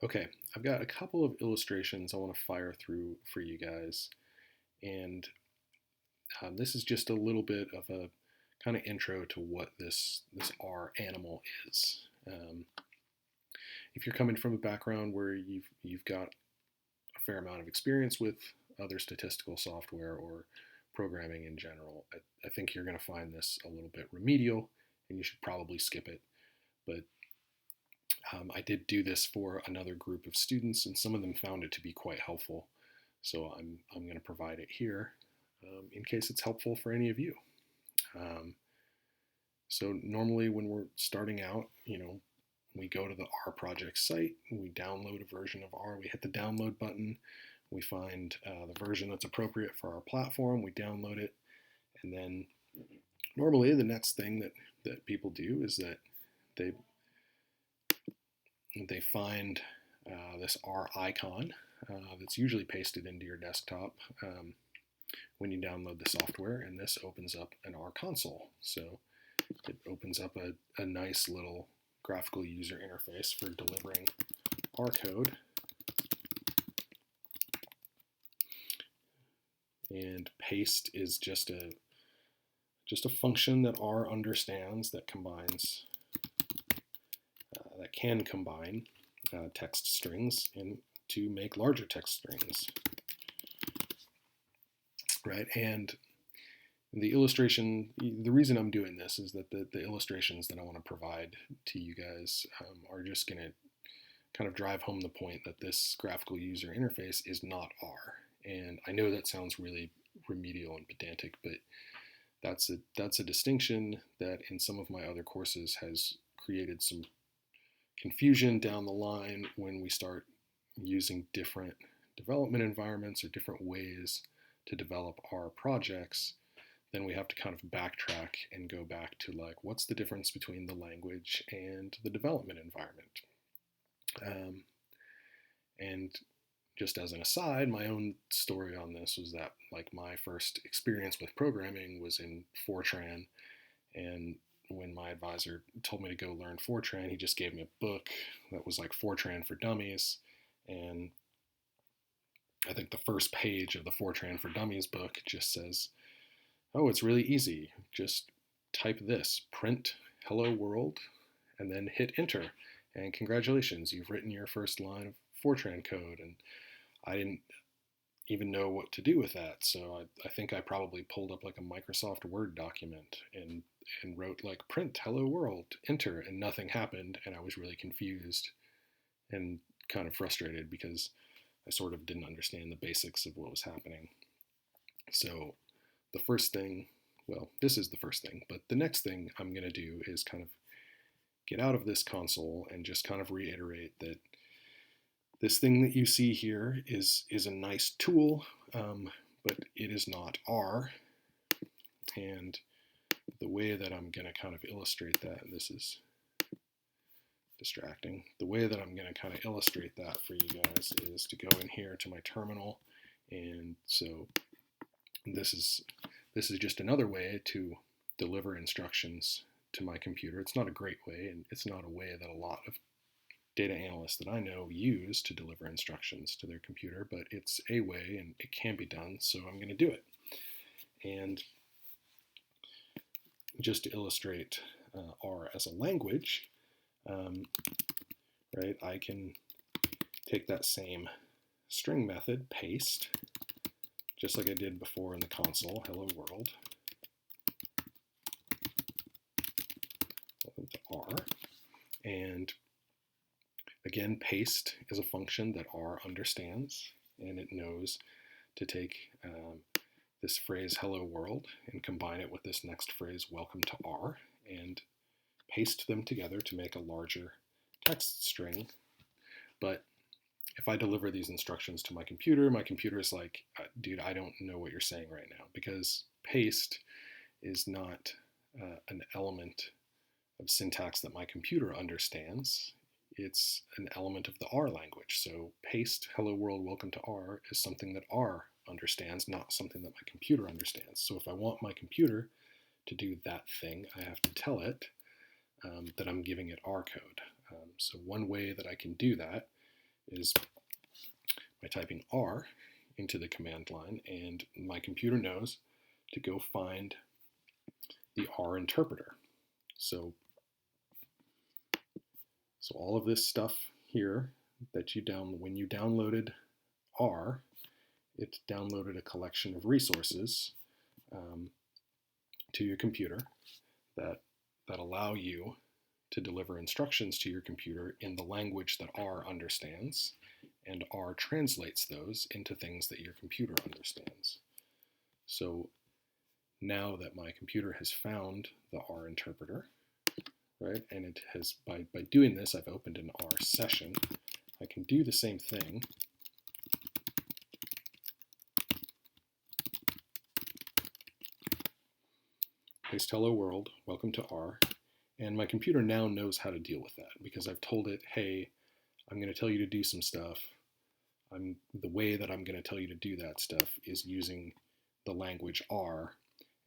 Okay, I've got a couple of illustrations I want to fire through for you guys, and this is just a little bit of a kind of intro to what this R animal is. If you're coming from a background where you've got a fair amount of experience with other statistical software or programming in general, I think you're going to find this a little bit remedial, and you should probably skip it. But I did do this for another group of students, and some of them found it to be quite helpful. So I'm going to provide it here in case it's helpful for any of you. Um, so normally when we're starting out, we go to the R project site, we download a version of R, we hit the download button, we find the version that's appropriate for our platform, we download it, and then normally the next thing that people do is that they they find this R icon that's usually pasted into your desktop when you download the software, and this opens up an R console. So it opens up a nice little graphical user interface for delivering R code. And paste is just a function that R understands that combines that can combine text strings to make larger text strings, right? And the illustration, the reason I'm doing this is that the illustrations that I want to provide to you guys are just going to kind of drive home the point that this graphical user interface is not R. And I know that sounds really remedial and pedantic, but that's a distinction that in some of my other courses has created some confusion down the line when we start using different development environments or different ways to develop our projects. Then we have to kind of backtrack and go back to like, what's the difference between the language and the development environment? And just as an aside, my own story on this was that like my first experience with programming was in Fortran, and when my advisor told me to go learn Fortran, he just gave me a book that was like Fortran for Dummies, and I think the first page of the Fortran for Dummies book just says, oh, it's really easy. Just type this, print hello world, and then hit enter. And congratulations, you've written your first line of Fortran code. And I didn't even know what to do with that. So I think I probably pulled up like a Microsoft Word document and wrote like print hello world, enter, and nothing happened. And I was really confused and kind of frustrated because I sort of didn't understand the basics of what was happening. So the first thing, well, this is the first thing, but the next thing I'm going to do is kind of get out of this console and just kind of reiterate that this thing that you see here is a nice tool, but it is not R. And the way that I'm going to kind of illustrate that, and this is distracting, the way that I'm going to kind of illustrate that for you guys is to go in here to my terminal. And so this is just another way to deliver instructions to my computer. It's not a great way, and it's not a way that a lot of data analysts that I know use to deliver instructions to their computer, but it's a way and it can be done, so I'm going to do it. And just to illustrate R as a language, right, I can take that same string method, paste, just like I did before in the console, hello world, to R, and again, paste is a function that R understands, and it knows to take this phrase hello world and combine it with this next phrase welcome to R and paste them together to make a larger text string. But if I deliver these instructions to my computer is like, dude, I don't know what you're saying right now, because paste is not an element of syntax that my computer understands. It's an element of the R language. So paste hello world welcome to R is something that R understands, not something that my computer understands. So if I want my computer to do that thing, I have to tell it that I'm giving it R code. So one way that I can do that is by typing R into the command line, and my computer knows to go find the R interpreter. So all of this stuff here that when you downloaded R, it downloaded a collection of resources to your computer that allow you to deliver instructions to your computer in the language that R understands, and R translates those into things that your computer understands. So now that my computer has found the R interpreter, right, and it has, by doing this, I've opened an R session. I can do the same thing paste hello world, welcome to R, and my computer now knows how to deal with that because I've told it, hey, I'm going to tell you to do some stuff. The way that I'm going to tell you to do that stuff is using the language R,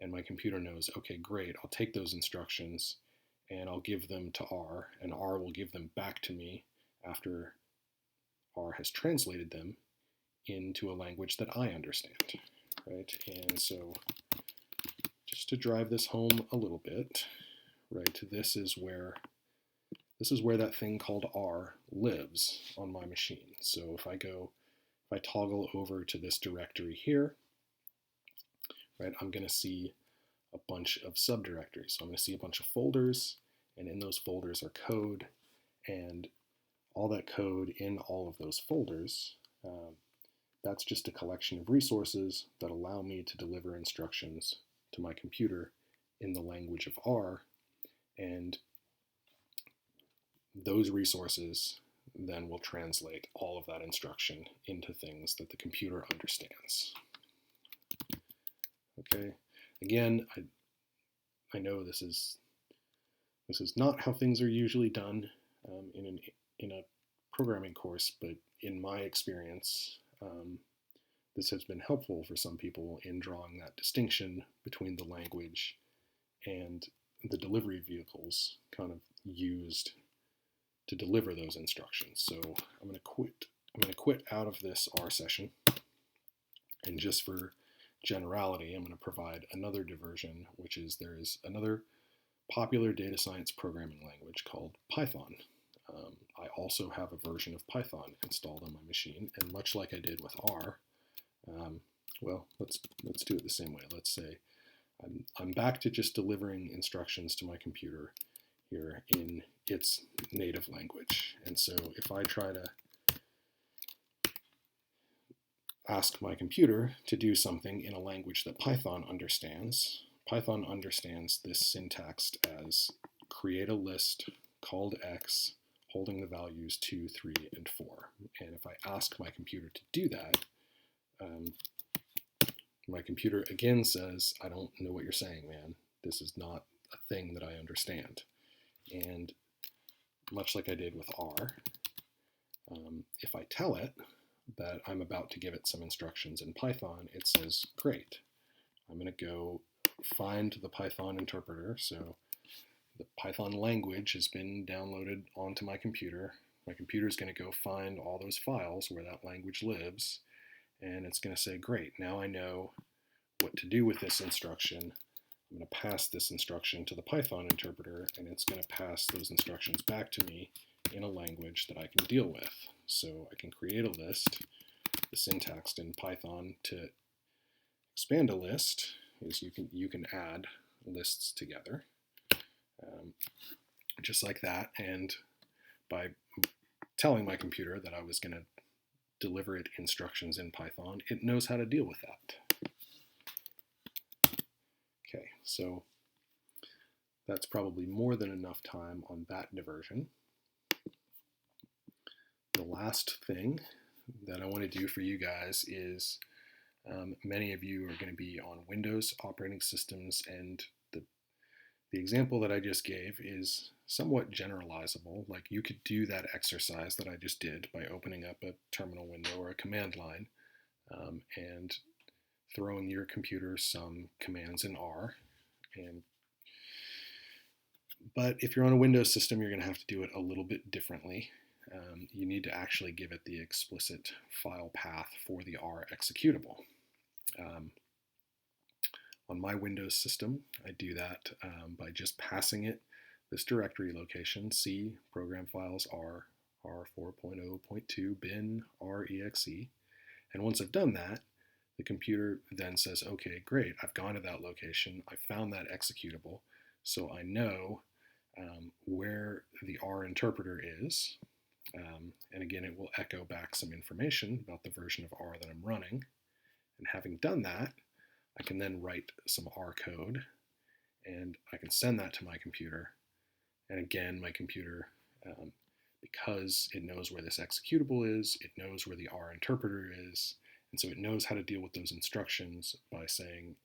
and my computer knows, okay, great, I'll take those instructions and I'll give them to R, and R will give them back to me after R has translated them into a language that I understand, right? And so just to drive this home a little bit, right, this is where that thing called R lives on my machine. So if I toggle over to this directory here, right, I'm going to see a bunch of subdirectories. So I'm going to see a bunch of folders, and in those folders are code, and all that code in all of those folders, that's just a collection of resources that allow me to deliver instructions to my computer in the language of R, and those resources then will translate all of that instruction into things that the computer understands. Okay, again, I know this is not how things are usually done in a programming course, but in my experience, this has been helpful for some people in drawing that distinction between the language and the delivery vehicles kind of used to deliver those instructions. So I'm going to quit out of this R session, and just for generality, I'm going to provide another diversion, which is there is another popular data science programming language called Python. I also have a version of Python installed on my machine, and much like I did with R, well, let's do it the same way. Let's say I'm back to just delivering instructions to my computer here in its native language. And so if I try to ask my computer to do something in a language that Python understands this syntax as create a list called X holding the values 2, 3, and 4. And if I ask my computer to do that, my computer again says, I don't know what you're saying, man. This is not a thing that I understand. And much like I did with R, if I tell it that I'm about to give it some instructions in Python, it says, great. I'm going to go find the Python interpreter. So the Python language has been downloaded onto my computer. My computer is going to go find all those files where that language lives, and it's going to say, great, now I know what to do with this instruction. I'm going to pass this instruction to the Python interpreter, and it's going to pass those instructions back to me in a language that I can deal with. So I can create a list. The syntax in Python to expand a list is you can add lists together, just like that. And by telling my computer that I was going to deliver it instructions in Python, it knows how to deal with that. Okay, so that's probably more than enough time on that diversion. The last thing that I want to do for you guys is many of you are going to be on Windows operating systems, and the example that I just gave is somewhat generalizable. Like, you could do that exercise that I just did by opening up a terminal window or a command line and throwing your computer some commands in R. But if you're on a Windows system, you're going to have to do it a little bit differently. you need to actually give it the explicit file path for the R executable. On my Windows system, I do that by just passing it this directory location, C, program files R, R4.0.2, bin, REXE. And once I've done that, the computer then says, okay, great, I've gone to that location, I found that executable, so I know where the R interpreter is. And again, it will echo back some information about the version of R that I'm running. And having done that, I can then write some R code, and I can send that to my computer. And again, my computer, because it knows where this executable is, it knows where the R interpreter is, and so it knows how to deal with those instructions by saying,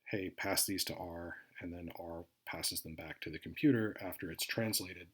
hey, pass these to R, and then R passes them back to the computer after it's translated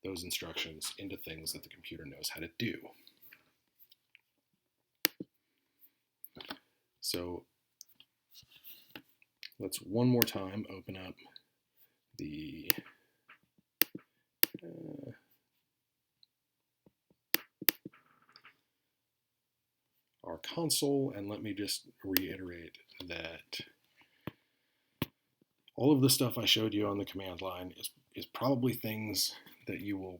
those instructions into things that the computer knows how to do. So let's one more time open up the our console, and let me just reiterate that all of the stuff I showed you on the command line is probably things that you will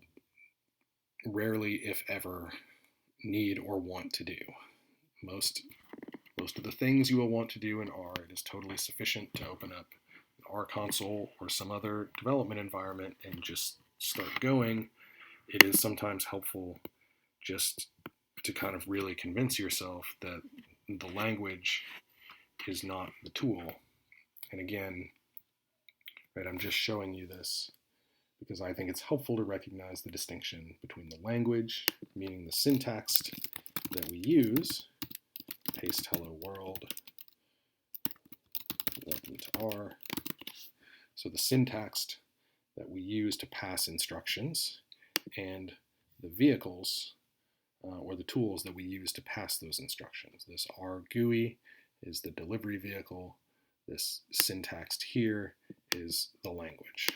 rarely, if ever, need or want to do. Most of the things you will want to do in R, it is totally sufficient to open up an R console or some other development environment and just start going. It is sometimes helpful just to kind of really convince yourself that the language is not the tool. And again, right, I'm just showing you this because I think it's helpful to recognize the distinction between the language, meaning the syntax that we use, paste hello world, welcome to R. So the syntax that we use to pass instructions, and the vehicles or the tools that we use to pass those instructions. This R GUI is the delivery vehicle. This syntax here is the language.